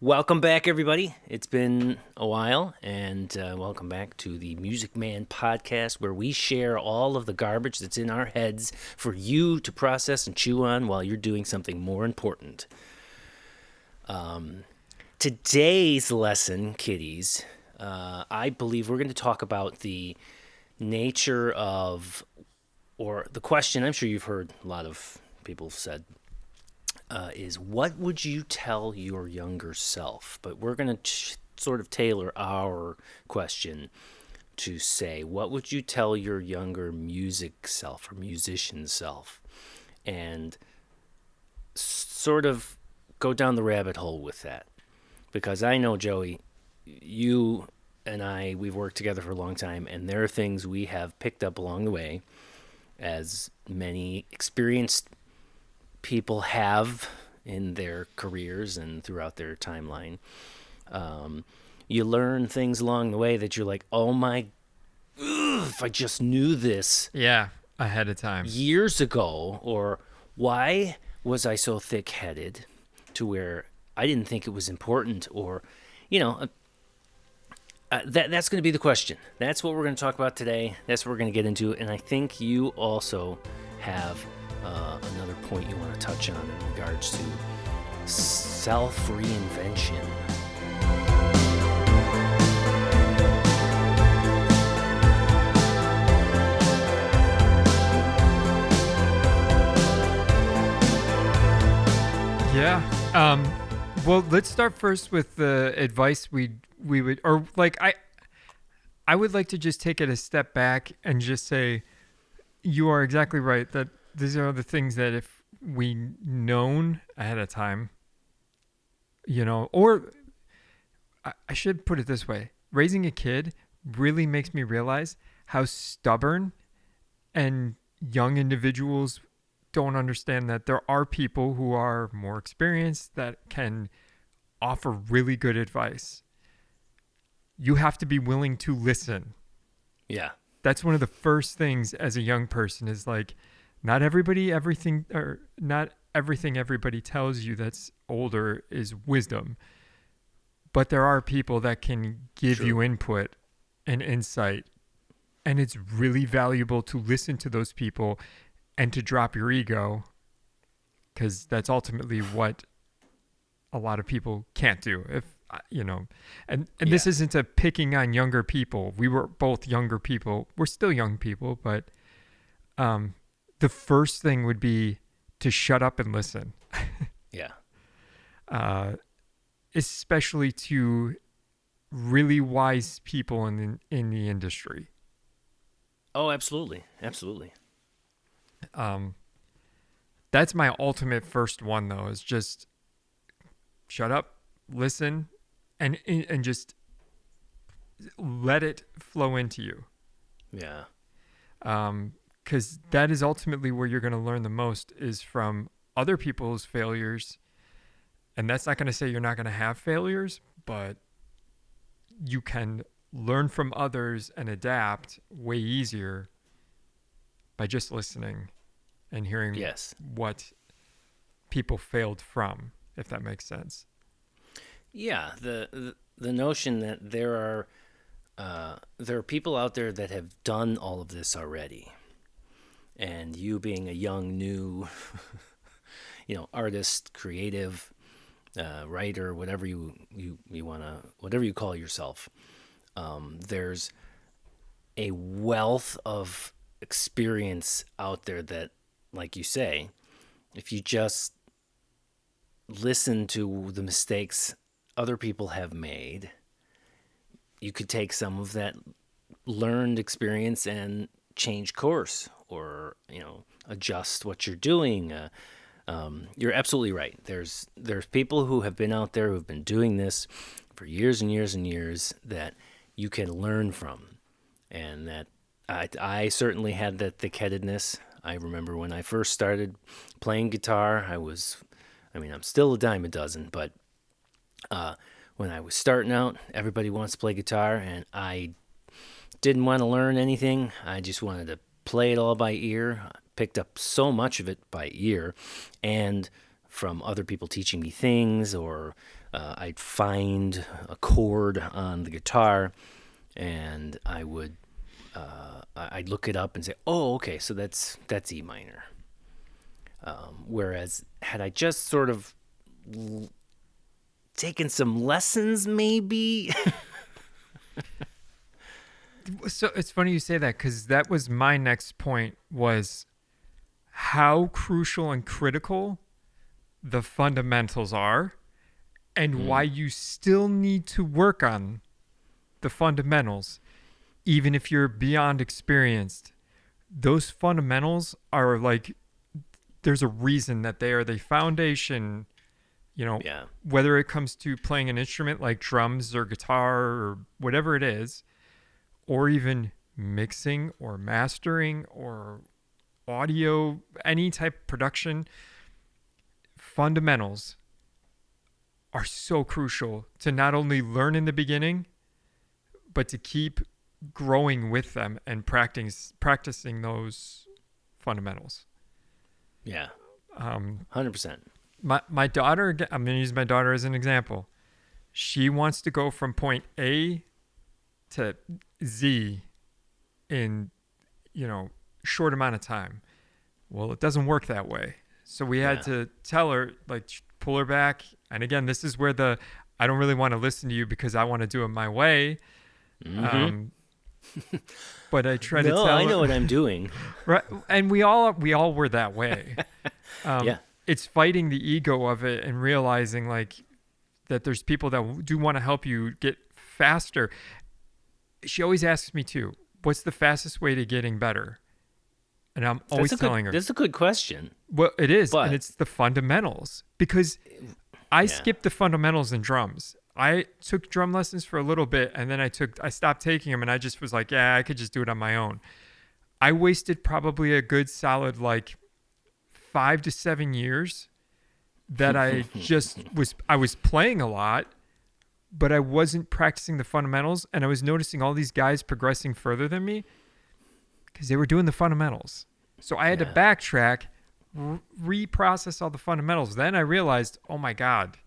Welcome back, everybody. It's been a while, and welcome back to the Music Man podcast, where we share all of the garbage that's in our heads for you to process and chew on while you're doing something more important. Today's lesson, kiddies, I believe we're going to talk about the nature of, or the question I'm sure you've heard a lot of people said, is what would you tell your younger self? But we're going to sort of tailor our question to say, what would you tell your younger music self or musician self? And sort of go down the rabbit hole with that. Because I know, Joey, you and I, we've worked together for a long time, and there are things we have picked up along the way, as many experienced people have in their careers and throughout their timeline. You learn things along the way that you're like, oh my, if I just knew this ahead of time years ago, or why was I so thick-headed to where I didn't think it was important, or, that's going to be the question. That's what we're going to talk about today. That's what we're going to get into, and I think you also have another point you want to touch on in regards to self-reinvention. Yeah. Well, let's start first with the advice we would, or like I would like to just take it a step back and just say, you are exactly right that these are the things that if we known ahead of time, or I should put it this way, raising a kid really makes me realize how stubborn and young individuals don't understand that there are people who are more experienced that can offer really good advice. You have to be willing to listen. Yeah. That's one of the first things as a young person is like, not everything everybody tells you that's older is wisdom. But there are people that can give you input and insight. And it's really valuable to listen to those people and to drop your ego, because that's ultimately what a lot of people can't do. And this isn't a picking on younger people. We were both younger people. We're still young people, but the first thing would be to shut up and listen. Yeah. Especially to really wise people in the industry. Oh, absolutely. Absolutely. That's my ultimate first one, though, is just shut up, listen, and just let it flow into you. Yeah. Because that is ultimately where you're going to learn the most, is from other people's failures. And that's not going to say you're not going to have failures, but you can learn from others and adapt way easier by just listening and hearing what people failed from, if that makes sense. Yeah, the notion that there are people out there that have done all of this already, and you being a young, new, artist, creative, writer, whatever you wanna, whatever you call yourself, there's a wealth of experience out there that, like you say, if you just listen to the mistakes other people have made, you could take some of that learned experience and change course, or adjust what you're doing. You're absolutely right. There's people who have been out there who have been doing this for years and years and years that you can learn from, and that I certainly had that thick-headedness. I remember when I first started playing guitar, I'm still a dime a dozen, but when I was starting out, everybody wants to play guitar, and I didn't want to learn anything. I just wanted to play it all by ear. I picked up so much of it by ear, and from other people teaching me things, or I'd find a chord on the guitar, and I'd look it up and say, "Oh, okay, so that's E minor." Whereas had I just sort of taken some lessons, maybe. So it's funny you say that, because that was my next point, was how crucial and critical the fundamentals are, and why Mm, you still need to work on the fundamentals even if you're beyond experienced. Those fundamentals are like, there's a reason that they are the foundation, you know, yeah, whether it comes to playing an instrument like drums or guitar or whatever it is, or even mixing or mastering or audio, any type of production. Fundamentals are so crucial to not only learn in the beginning, but to keep growing with them and practicing those fundamentals. yeah, Um, 100%. my daughter, I'm going to use my daughter as an example. She wants to go from point A to Z in, you know, short amount of time. Well, it doesn't work that way. So we had Yeah. to tell her, like, pull her back. And again, this is where the I don't really want to listen to you because I want to do it my way. Mm-hmm. Um, but I try to No, I tell know what her, I'm doing. right? And we all were that way. Yeah. It's fighting the ego of it and realizing, like, that there's people that do want to help you get faster. She always asks me too, what's the fastest way to getting better? And I'm That's always a good telling her, that's a good question. well, it is, and But it's the fundamentals, because I yeah. skipped the fundamentals in drums. I took drum lessons for a little bit, and then I stopped taking them, and I just was like, yeah, I could just do it on my own. I wasted probably a good solid like 5 to 7 years that I was playing a lot, but I wasn't practicing the fundamentals, and I was noticing all these guys progressing further than me because they were doing the fundamentals. So I had to Yeah. backtrack, reprocess all the fundamentals. Then I realized, oh my God,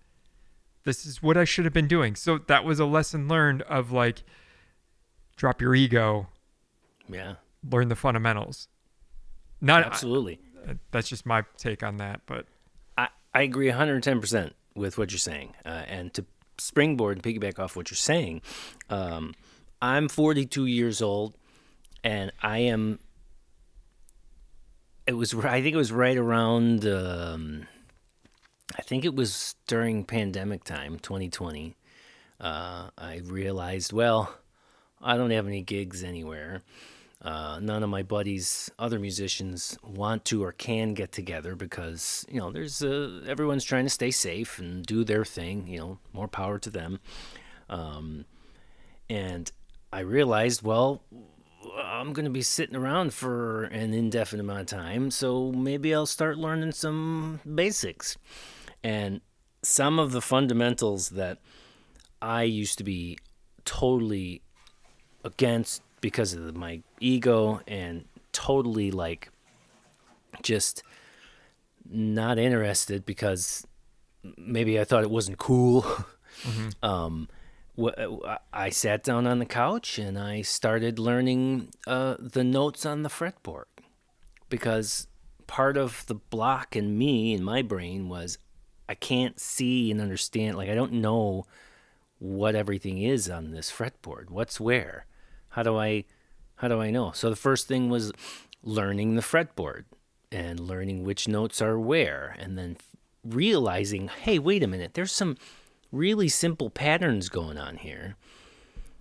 this is what I should have been doing. So that was a lesson learned of, like, drop your ego, Yeah. learn the fundamentals. Not Absolutely. That's just my take on that, but I agree 110% with what you're saying. And to springboard and piggyback off what you're saying, I'm 42 years old, and I think it was right around, I think it was during pandemic time, 2020. I realized, well, I don't have any gigs anywhere. None of my buddies, other musicians, want to or can get together because there's everyone's trying to stay safe and do their thing. More power to them. And I realized, well, I'm going to be sitting around for an indefinite amount of time, so maybe I'll start learning some basics. And some of the fundamentals that I used to be totally against because of my ego and totally like just not interested because maybe I thought it wasn't cool. mm-hmm. I sat down on the couch and I started learning the notes on the fretboard because part of the block in me, in my brain, was I can't see and understand. Like, I don't know what everything is on this fretboard. What's where? How do I know? So the first thing was learning the fretboard and learning which notes are where, and then realizing, hey, wait a minute, there's some really simple patterns going on here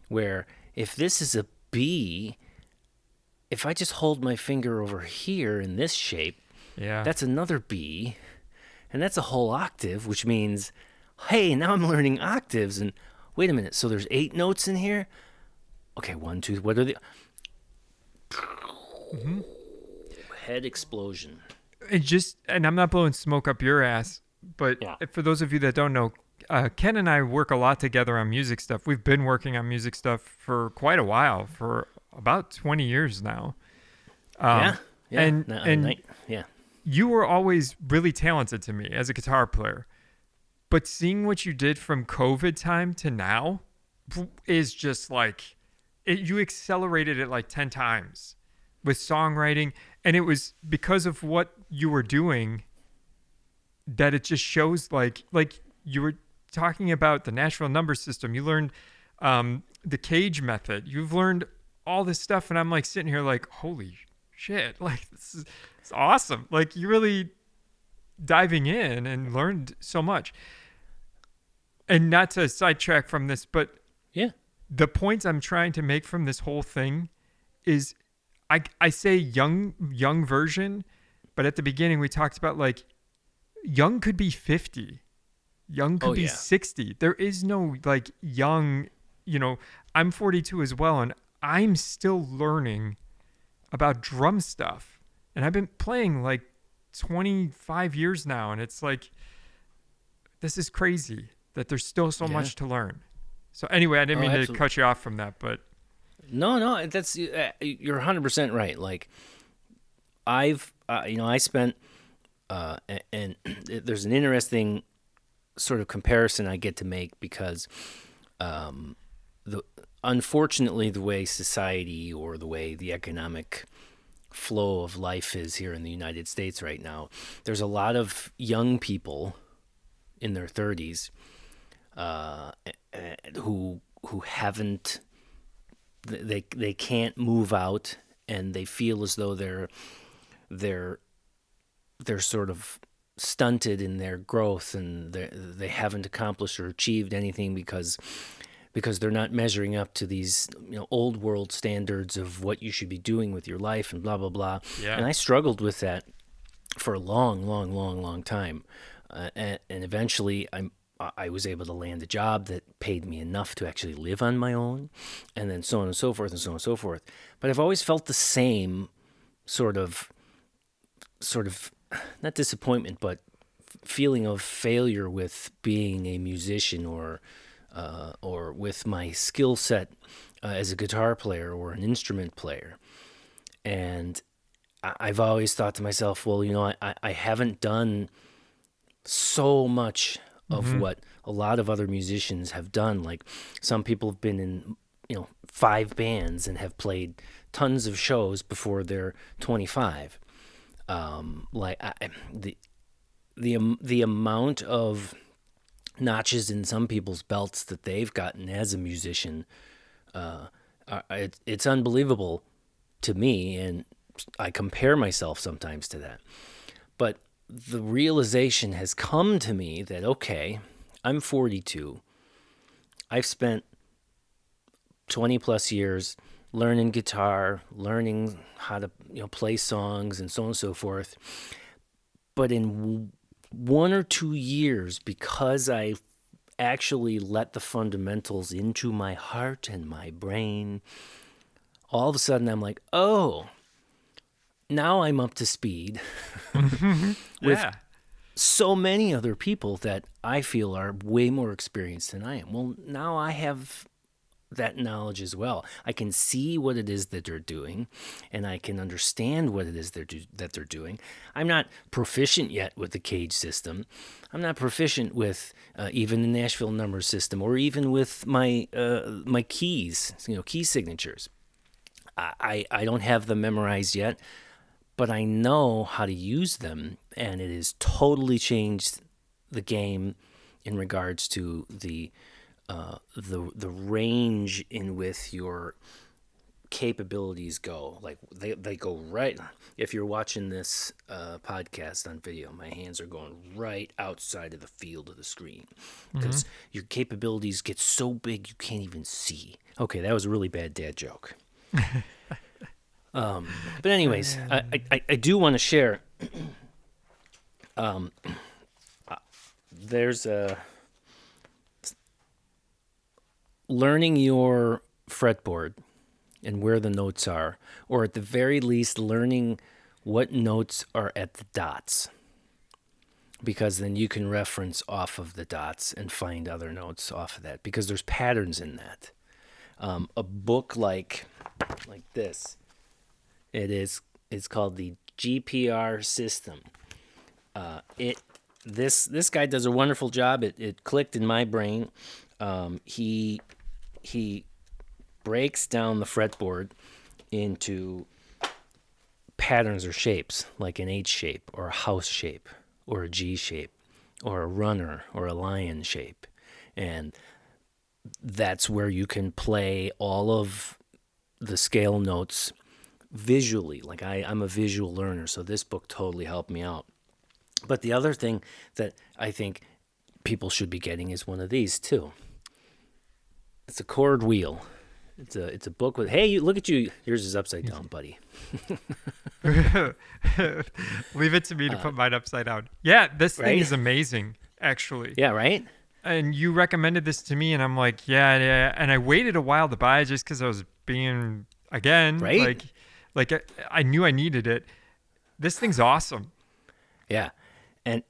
where if this is a B, if I just hold my finger over here in this shape, Yeah. that's another B, and that's a whole octave, which means, hey, now I'm learning octaves, and wait a minute, so there's 8 notes in here? Okay, 1, 2, what are the... Mm-hmm. Head explosion. And I'm not blowing smoke up your ass, but Yeah. for those of you that don't know, Ken and I work a lot together on music stuff. We've been working on music stuff for quite a while, for about 20 years now. Yeah. Yeah. And Yeah. you were always really talented to me as a guitar player. But seeing what you did from COVID time to now is just like you accelerated it like 10 times with songwriting. And it was because of what you were doing that it just shows like you were talking about the natural number system. You learned the cage method. You've learned all this stuff. And I'm like sitting here like, holy shit, like this is it's awesome. Like you really diving in and learned so much. And not to sidetrack from this, but Yeah. the points I'm trying to make from this whole thing is I say young version, but at the beginning we talked about like young could be 50. Young Oh could be yeah. 60. There is no like young, I'm 42 as well and I'm still learning about drum stuff. And I've been playing like 25 years now and it's like this is crazy that there's still so Yeah. much to learn. So anyway, I didn't Oh, mean to absolutely. cut you off from that, but No, no, that's you're 100% right. Like I spent and there's an interesting sort of comparison I get to make because the unfortunately the way society or the way the economic flow of life is here in the United States right now, there's a lot of young people in their 30s uh, who haven't they can't move out and they feel as though they're they're sort of stunted in their growth and they haven't accomplished or achieved anything because they're not measuring up to these old world standards of what you should be doing with your life and blah blah blah. yeah. And I struggled with that for a long time, and eventually I was able to land a job that paid me enough to actually live on my own, and then so on and so forth and so on and so forth. But I've always felt the same sort of sort of not disappointment, but feeling of failure with being a musician or with my skill set as a guitar player or an instrument player. And I've always thought to myself, well, I haven't done so much of Mm-hmm. what a lot of other musicians have done. Like some people have been in, 5 bands and have played tons of shows before they're 25. Like the amount of notches in some people's belts that they've gotten as a musician, it's unbelievable to me, and I compare myself sometimes to that. But the realization has come to me that okay, I'm 42. I've spent 20 plus years learning guitar, learning how to play songs and so on and so forth. But in 1 or 2 years, because I actually let the fundamentals into my heart and my brain, all of a sudden I'm like, oh, now I'm up to speed with Yeah. so many other people that I feel are way more experienced than I am. Well, now I have that knowledge as well. I can see what it is that they're doing, and I can understand what it is that they're doing. I'm not proficient yet with the cage system. I'm not proficient with even the Nashville number system, or even with my keys, key signatures. I don't have them memorized yet, but I know how to use them, and it has totally changed the game in regards to the range in which your capabilities go. Like they go right. If you're watching this podcast on video, my hands are going right outside of the field of the screen Mm-hmm. because your capabilities get so big you can't even see. Okay, that was a really bad dad joke. But anyways, I do want to share. There's a learning your fretboard and where the notes are, or at the very least, learning what notes are at the dots, because then you can reference off of the dots and find other notes off of that, because there's patterns in that. A book like this, it's called the GPR system. It this guy does a wonderful job. It clicked in my brain. He breaks down the fretboard into patterns or shapes, like an H shape or a house shape or a G shape or a runner or a lion shape. And that's where you can play all of the scale notes visually. Like I'm a visual learner, so this book totally helped me out. But the other thing that I think people should be getting is one of these too. It's a chord wheel. It's a book with, hey, look at you. Yours is upside down, buddy. Leave it to me to put mine upside down. Yeah, this thing Right? is amazing, actually. Yeah, right? And you recommended this to me, and I'm like, yeah, yeah. And I waited a while to buy it just because I was being, again, Right? I knew I needed it. This thing's awesome. Yeah. And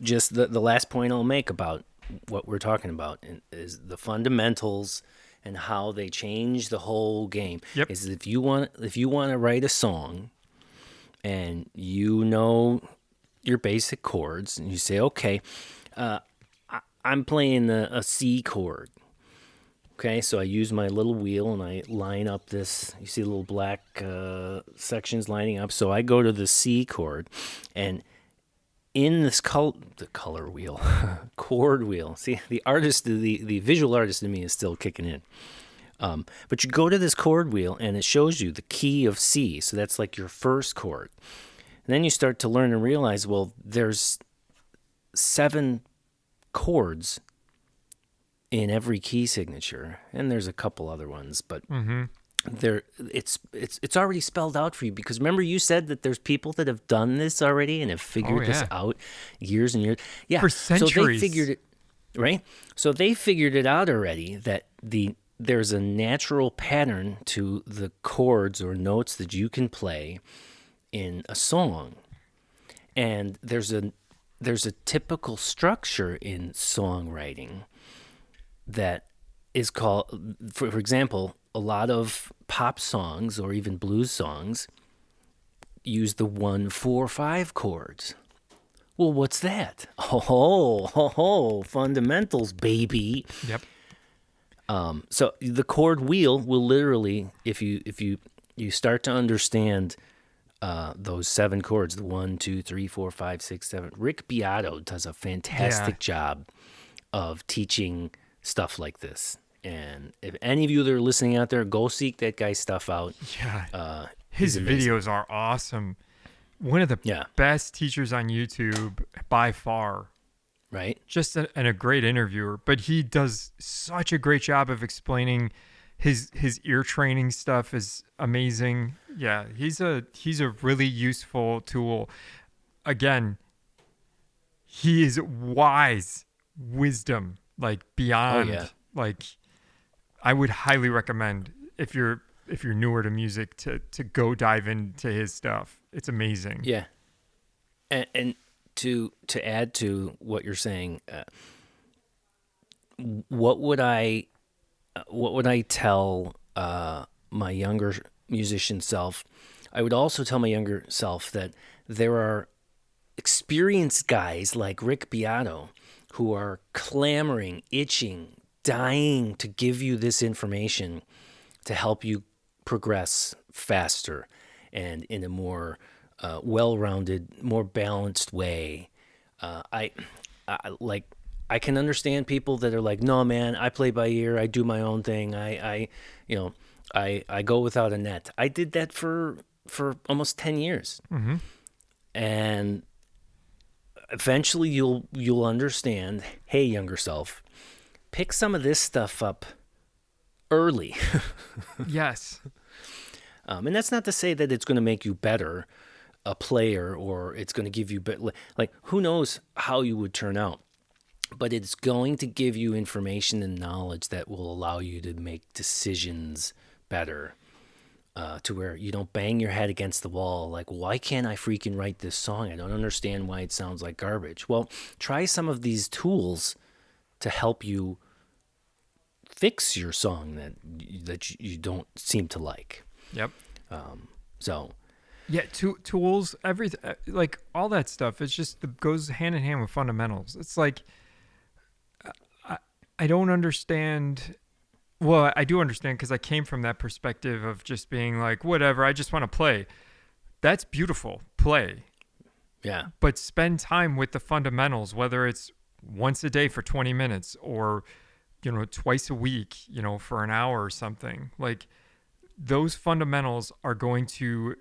just the last point I'll make about what we're talking about is the fundamentals and how they change the whole game. Yep. Is if you want to write a song and you know your basic chords and you say, okay, I'm playing a C chord. Okay, so I use my little wheel and I line up this. You see little black sections lining up. So I go to the C chord, and in this the color wheel, chord wheel. See, the visual artist in me is still kicking in. But you go to this chord wheel, and it shows you the key of C. So that's like your first chord. And then you start to learn and realize, well, there's 7 chords in every key signature, and there's a couple other ones, but it's already spelled out for you, because remember you said that there's people that have done this already and have figured this out years and years. Yeah, For so centuries. they figured it, right? So they figured it out already, that there's a natural pattern to the chords or notes that you can play in a song, and there's a typical structure in songwriting that is called, for example, a lot of pop songs or even blues songs use the 1-4-5 chords. Well, what's that? Fundamentals, baby. Yep. So the chord wheel will literally, if you start to understand those 7 chords, the 1, 2, 3, 4, 5, 6, 7. Rick Beato does a fantastic job of teaching stuff like this. And if any of you that are listening out there, go seek that guy's stuff out. Yeah. His videos are awesome. One of the best teachers on YouTube by far. Right? Just a great interviewer. But he does such a great job of explaining his ear training stuff is amazing. Yeah, he's a really useful tool. Again, he is wisdom, like beyond. Oh, yeah. Like, I would highly recommend if you're newer to music to go dive into his stuff. It's amazing. Yeah. And to add to what you're saying, what would I tell my younger musician self? I would also tell my younger self that there are experienced guys like Rick Beato who are clamoring, itching, dying to give you this information to help you progress faster and in a more well-rounded, more balanced way. I can understand people that are like, no, man, I play by ear. I do my own thing. I go without a net. I did that for almost 10 years. Mm-hmm. And eventually you'll understand, hey, younger self, pick some of this stuff up early. Yes. And that's not to say that it's going to make you better a player or it's going to give you like who knows how you would turn out. But it's going to give you information and knowledge that will allow you to make decisions better, to where you don't bang your head against the wall like, why can't I freaking write this song? I don't understand why it sounds like garbage. Well, try some of these tools to help you fix your song that you don't seem to like. Yep. So Yeah, tools, everything, like all that stuff. It's just goes hand in hand with fundamentals. It's like I, I don't understand. Well, I do understand because I came from that perspective of just being like, whatever, I just want to play. That's beautiful, play, Yeah. but spend time with the fundamentals, whether it's once a day for 20 minutes or twice a week, for an hour or something. Like those fundamentals are going to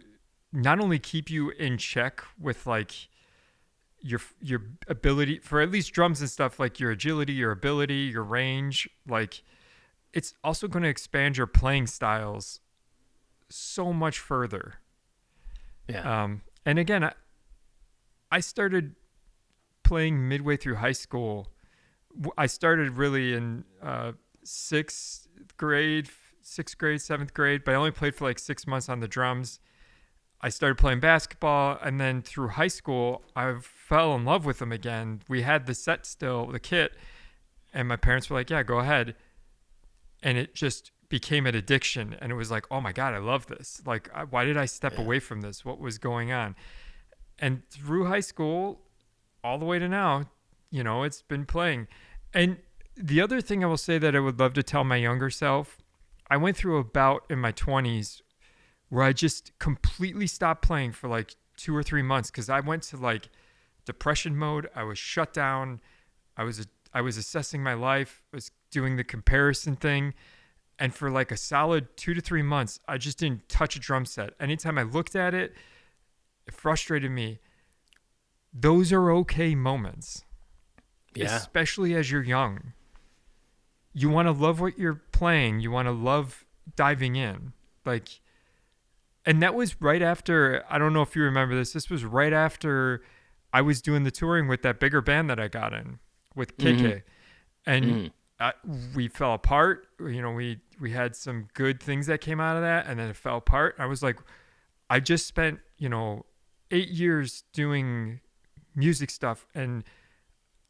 not only keep you in check with like your ability for at least drums and stuff, like your agility, your ability, your range, like it's also going to expand your playing styles so much further. Yeah. And again, I started playing midway through high school. I started really in sixth grade, seventh grade, but I only played for like 6 months on the drums. I started playing basketball, and then through high school, I fell in love with them again. We had the set still, the kit, and my parents were like, "Yeah, go ahead." And it just became an addiction, and it was like, "Oh my god, I love this! Like, why did I step Yeah. away from this? What was going on?" And through high school, all the way to now, it's been playing. And the other thing I will say that I would love to tell my younger self, I went through a bout in my 20s where I just completely stopped playing for like 2 or 3 months because I went to like depression mode. I was shut down. I was assessing my life, was doing the comparison thing. And for like a solid 2 to 3 months, I just didn't touch a drum set. Anytime I looked at it, it frustrated me. Those are okay moments, Yeah. especially as you're young. You want to love what you're playing. You want to love diving in. Like, and that was right after, I don't know if you remember this. This was right after I was doing the touring with that bigger band that I got in with Mm-hmm. KK. And Mm-hmm. we fell apart. We had some good things that came out of that, and then it fell apart. I was like, I just spent, 8 years doing music stuff, and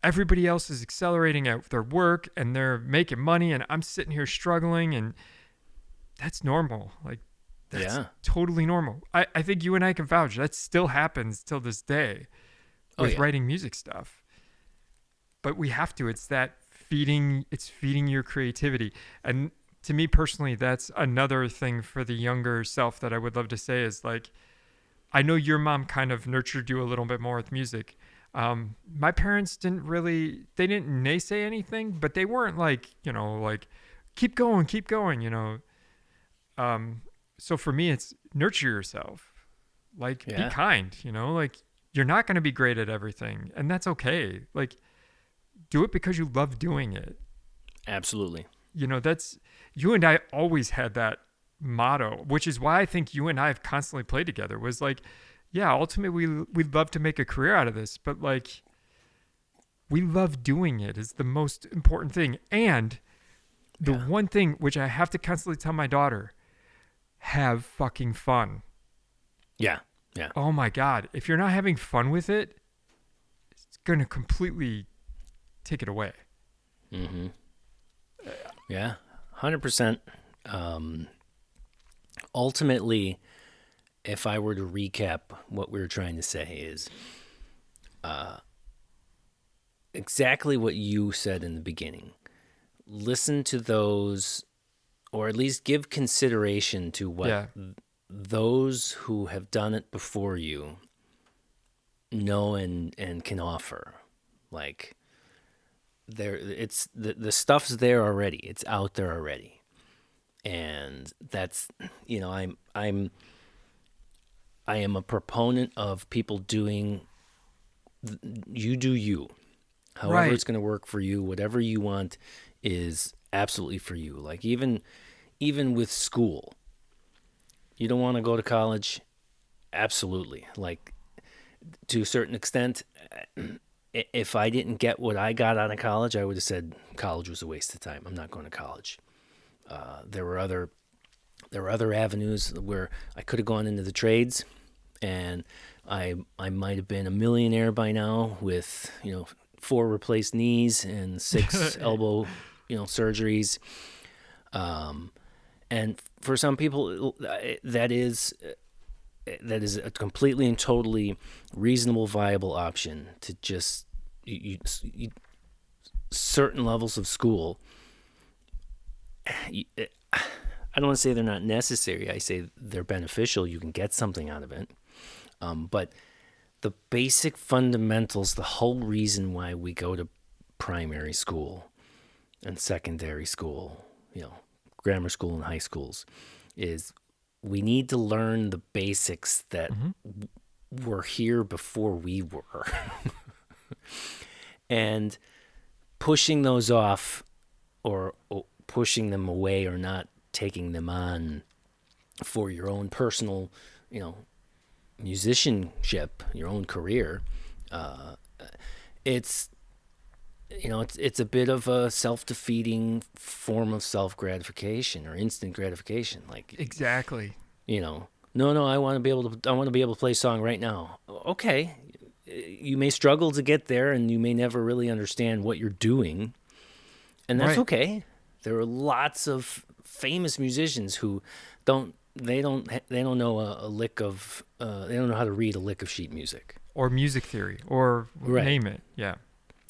everybody else is accelerating at their work and they're making money, and I'm sitting here struggling, and that's normal. Like, that's Yeah. totally normal. I think you and I can vouch that still happens till this day Oh with yeah. writing music stuff. But we have to. It's feeding your creativity. And to me personally, that's another thing for the younger self that I would love to say is like, I know your mom kind of nurtured you a little bit more with music. My parents they didn't naysay anything, but they weren't like, like, keep going. So for me, it's nurture yourself, like, be Yeah. kind, like, you're not going to be great at everything, and that's okay. Like, do it because you love doing it. Absolutely. That's, you and I always had that motto, which is why I think you and I have constantly played together, was like, yeah, ultimately we'd love to make a career out of this, but like, we love doing it is the most important thing. And the Yeah. one thing which I have to constantly tell my daughter, have fucking fun. Yeah. Yeah. Oh my God. If you're not having fun with it, it's going to completely take it away. Mm-hmm. Yeah. 100%. Ultimately, if I were to recap what we were trying to say is exactly what you said in the beginning. Listen to those, or at least give consideration to what Yeah. those who have done it before you know and can offer. Like, it's the stuff's there already. It's out there already. And that's, I am a proponent of people doing, you do you. However Right. it's going to work for you, whatever you want is absolutely for you. Like, even with school, you don't want to go to college, absolutely. Like, to a certain extent, if I didn't get what I got out of college, I would have said college was a waste of time. I'm not going to college. There were other avenues where I could have gone into the trades, and I might have been a millionaire by now with 4 replaced knees and 6 elbow surgeries. And for some people, that is that is a completely and totally reasonable, viable option to just certain levels of school. I don't want to say they're not necessary. I say they're beneficial. You can get something out of it. But the basic fundamentals, the whole reason why we go to primary school and secondary school, grammar school and high schools, is we need to learn the basics that were here before we were. And pushing those off or pushing them away or not taking them on for your own personal, musicianship, your own career, it's it's a bit of a self-defeating form of self-gratification or instant gratification. Like, Exactly. No, I want to be able to play a song right now. Okay, you may struggle to get there, and you may never really understand what you're doing, and that's Right. okay. There are lots of famous musicians who they don't know a lick of they don't know how to read a lick of sheet music. Or music theory, or Right. name it. Yeah.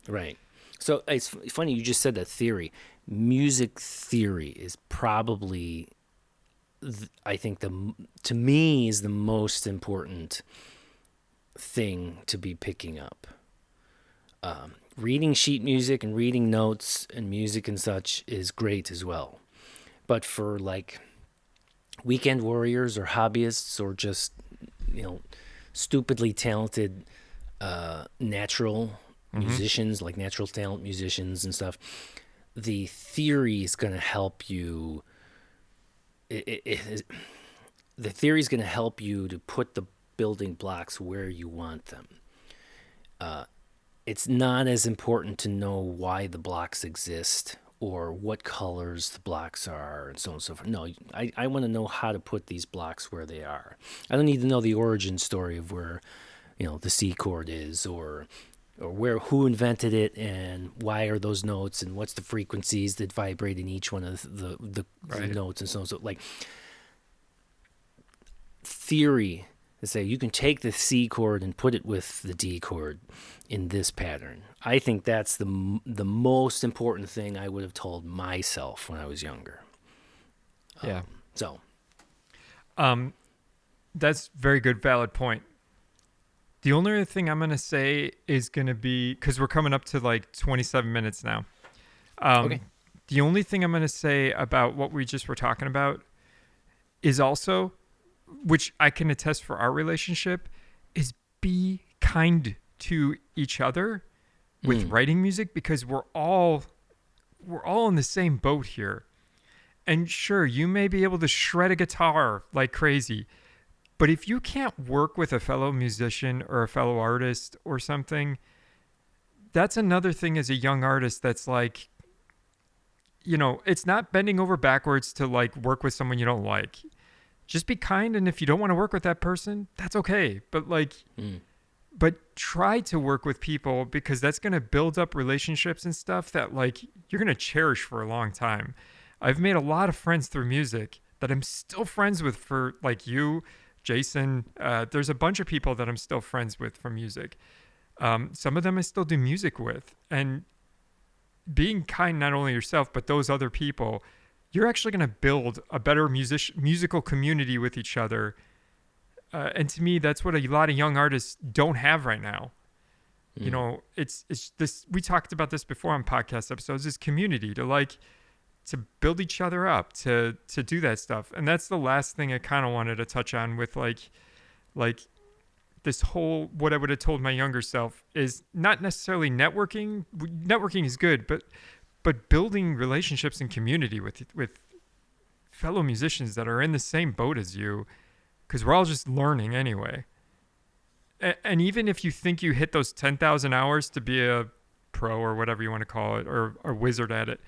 Right. So it's funny you just said that theory. Music theory is probably, I think, to me is the most important thing to be picking up. Reading sheet music and reading notes and music and such is great as well. But for like weekend warriors or hobbyists or just, stupidly talented natural musicians, like natural talent musicians and stuff, the theory is going to help you. The theory is going to help you to put the building blocks where you want them. It's not as important to know why the blocks exist or what colors the blocks are and so on and so forth. No, I want to know how to put these blocks where they are. I don't need to know the origin story of where, the C chord is or who invented it and why are those notes and what's the frequencies that vibrate in each one of the Right. notes and so on. So like theory to say you can take the C chord and put it with the D chord in this pattern. I think that's the most important thing I would have told myself when I was younger. Yeah. So That's very good, valid point. The only other thing I'm going to say is going to be, because we're coming up to like 27 minutes now. Okay. The only thing I'm going to say about what we just were talking about is also, which I can attest for our relationship, is be kind to each other with writing music, because we're all in the same boat here. And sure, you may be able to shred a guitar like crazy, but if you can't work with a fellow musician or a fellow artist or something, that's another thing as a young artist that's like, it's not bending over backwards to like work with someone you don't like. Just be kind, and if you don't want to work with that person, that's okay. But but try to work with people, because that's going to build up relationships and stuff that like you're going to cherish for a long time. I've made a lot of friends through music that I'm still friends with, for like you, Jason. There's a bunch of people that I'm still friends with from music. Some of them I still do music with. And being kind, not only yourself, but those other people, you're actually going to build a better musical community with each other. And to me, that's what a lot of young artists don't have right now. It's this, we talked about this before on podcast episodes, is community, to build each other up, to do that stuff. And that's the last thing I kind of wanted to touch on with like this whole, what I would have told my younger self is not necessarily networking. Networking is good, but building relationships and community with fellow musicians that are in the same boat as you, because we're all just learning anyway. And even if you think you hit those 10,000 hours to be a pro or whatever you want to call it, or a wizard at it,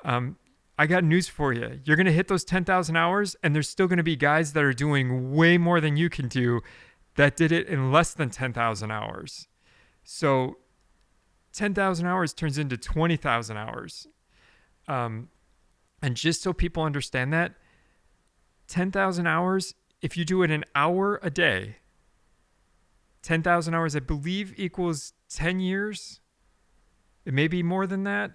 I got news for you. You're going to hit those 10,000 hours, and there's still going to be guys that are doing way more than you can do that did it in less than 10,000 hours. So 10,000 hours turns into 20,000 hours. And just so people understand that, 10,000 hours if you do it an hour a day, 10,000 hours, I believe, equals 10 years. It may be more than that.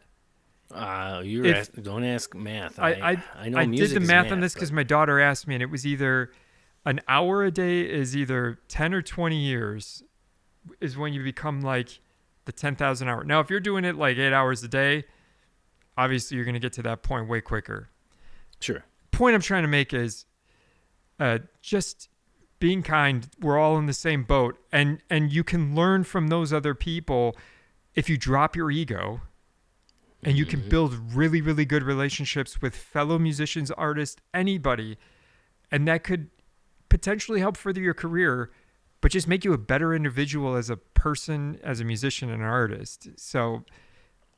If Don't ask math. I, I, I know I did the music is math on math, this but because my daughter asked me, and it was either an hour a day is either 10 or 20 years is when you become like the 10,000 hour. Now, if you're doing it like 8 hours a day, obviously you're going to get to that point way quicker. sure. Point I'm trying to make is just being kind. We're all in the same boat, and you can learn from those other people if you drop your ego, and you can build really, really good relationships with fellow musicians, artists, anybody, and that could potentially help further your career, but just make you a better individual as a person, as a musician and an artist. So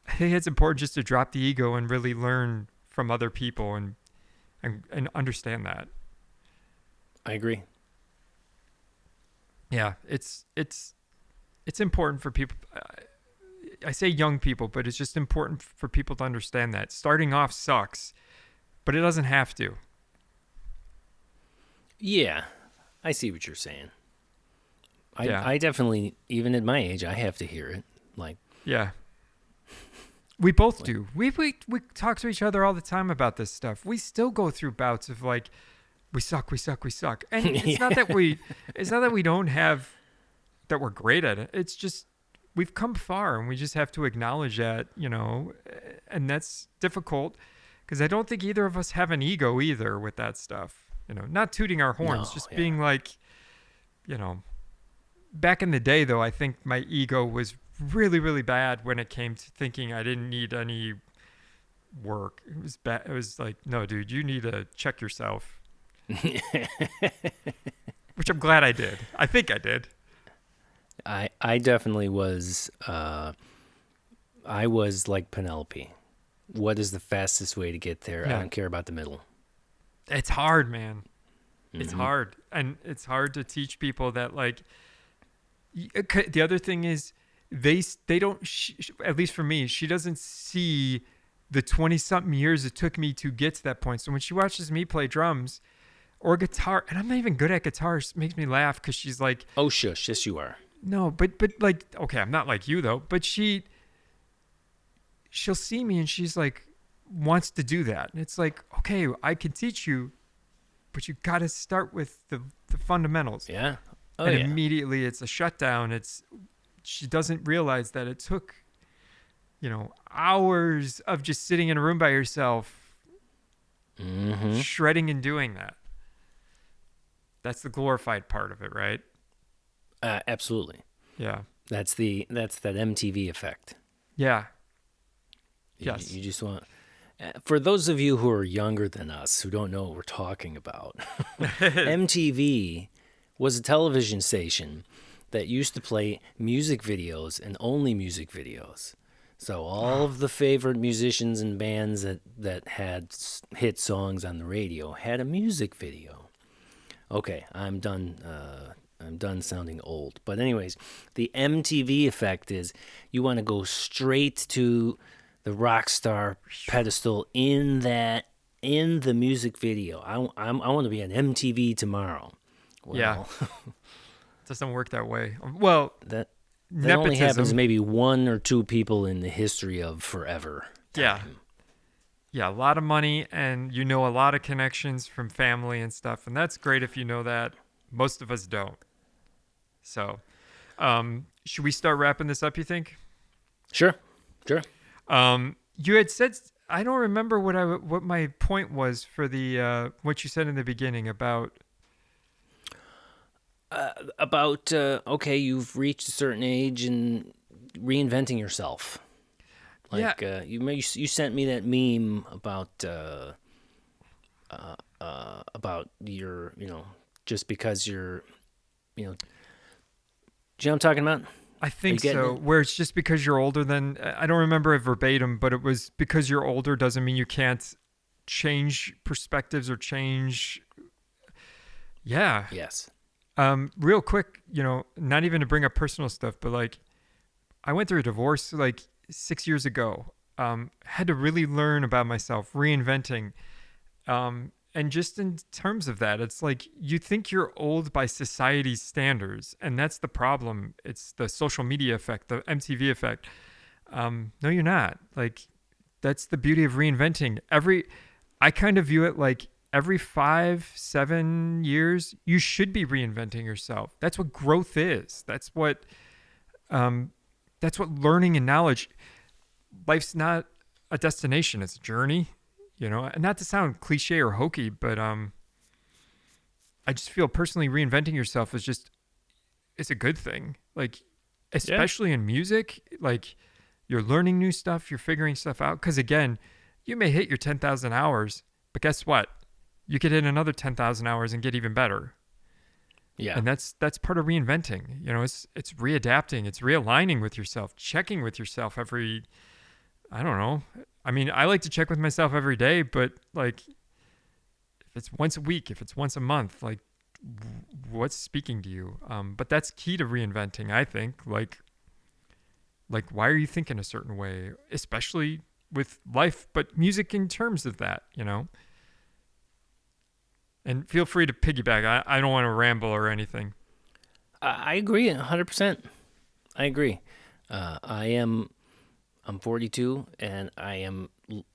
I think it's important just to drop the ego and really learn from other people and understand that. I agree. Yeah, it's important for people. I say young people, but it's just important for people to understand that starting off sucks, but it doesn't have to. Yeah, I see what you're saying. Yeah. I definitely, even at my age, I have to hear it. Like, Yeah. We both do. We talk to each other all the time about this stuff. We still go through bouts of like, we suck. And it's not that we don't have, that we're great at it. It's just we've come far, and we just have to acknowledge that, and that's difficult because I don't think either of us have an ego either with that stuff. Not tooting our horns, no, just yeah. being like, back in the day though, I think my ego was really, really bad when it came to thinking I didn't need any work. It was bad. It was like, no, dude, you need to check yourself. Which I'm glad I did. I think I did. I definitely was. I was like Penelope. What is the fastest way to get there? Yeah. I don't care about the middle. It's hard, man. It's hard. And it's hard to teach people that, like, the other thing is they don't, at least for me, she doesn't see the 20-something years it took me to get to that point. So when she watches me play drums or guitar, and I'm not even good at guitar, it makes me laugh because she's like, oh, shush. Yes, you are. no, but like, okay, I'm not like you though, but she'll see me and she's like, wants to do that. And it's like, okay, I can teach you, but you got to start with the fundamentals. Yeah. Oh, and yeah. immediately it's a shutdown. She doesn't realize that it took, hours of just sitting in a room by yourself, shredding and doing that. That's the glorified part of it, right? Absolutely. Yeah. That's that MTV effect. Yeah. Yes. You just want. For those of you who are younger than us, who don't know what we're talking about, MTV was a television station that used to play music videos and only music videos. So all of the favorite musicians and bands that had hit songs on the radio had a music video. Okay, I'm done. I'm done sounding old. But anyways, the MTV effect is you want to go straight to the rock star pedestal in the music video. I want to be on MTV tomorrow. Well, yeah. It doesn't work that way. Well, that nepotism only happens to maybe one or two people in the history of forever. Yeah. Yeah, a lot of money and a lot of connections from family and stuff. And that's great if you know that. Most of us don't. So, should we start wrapping this up, you think? Sure. You had said, I don't remember what my point was for the what you said in the beginning about okay, you've reached a certain age and reinventing yourself. Like you sent me that meme about your just because you're do you know what I'm talking about? I think so. Where it's just because you're older than, I don't remember it verbatim, but it was because you're older doesn't mean you can't change perspectives or change. Yeah. Yes. Real quick, not even to bring up personal stuff, but like I went through a divorce like 6 years ago. Had to really learn about myself, reinventing. And And just in terms of that, it's like you think you're old by society's standards, and that's the problem. It's the social media effect, the MTV effect. No, you're not. Like, that's the beauty of reinventing. I kind of view it like every 5-7 years, you should be reinventing yourself. That's what growth is. That's what learning and knowledge. Life's not a destination; it's a journey. And not to sound cliche or hokey, but I just feel personally reinventing yourself it's a good thing. Like, especially in music, like you're learning new stuff, you're figuring stuff out. Because again, you may hit your 10,000 hours, but guess what? You could hit another 10,000 hours and get even better. Yeah. And that's part of reinventing. It's readapting, it's realigning with yourself, checking with yourself every, I don't know. I mean, I like to check with myself every day, but like, if it's once a week, if it's once a month, like, what's speaking to you? But that's key to reinventing, I think. Like, why are you thinking a certain way, especially with life, but music in terms of that, And feel free to piggyback. I don't want to ramble or anything. I agree 100%. I agree. I'm 42, and I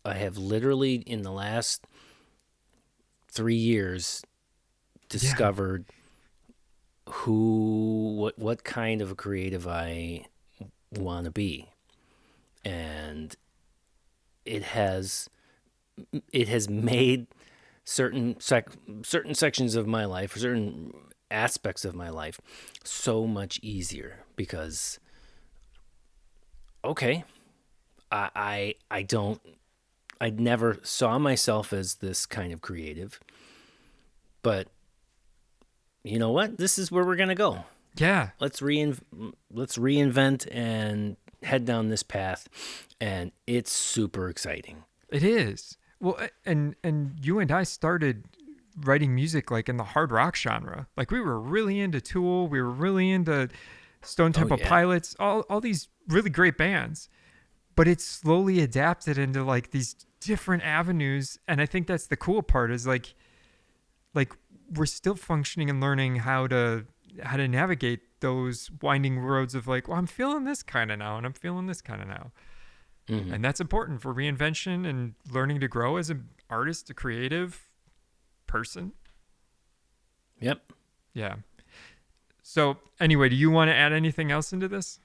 have literally in the last 3 years discovered what kind of a creative I want to be, and it has made certain sections of my life, or certain aspects of my life, so much easier because, okay, I never saw myself as this kind of creative, but you know what? This is where we're gonna go. Yeah. Let's reinvent and head down this path, and it's super exciting. It is. Well, and you and I started writing music like in the hard rock genre. Like, we were really into Tool, we were really into Stone Temple Pilots, all these really great bands. But it's slowly adapted into like these different avenues, and I think that's the cool part is like we're still functioning and learning how to navigate those winding roads of like, well, I'm feeling this kind of now, and I'm feeling this kind of now. Mm-hmm. And that's important for reinvention and learning to grow as an artist, a creative person. Yep. Yeah. So anyway, do you want to add anything else into this?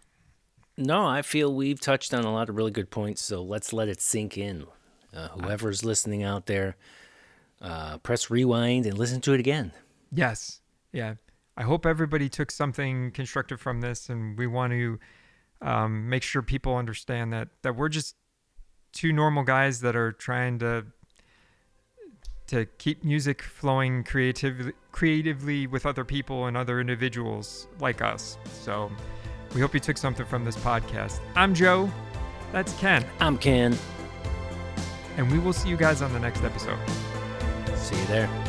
No, I feel we've touched on a lot of really good points, so let's let it sink in. Whoever's listening out there, press rewind and listen to it again. Yes. Yeah. I hope everybody took something constructive from this, and we want to make sure people understand that we're just two normal guys that are trying to keep music flowing creatively with other people and other individuals like us. So we hope you took something from this podcast. I'm Joe. That's Ken. I'm Ken. And we will see you guys on the next episode. See you there.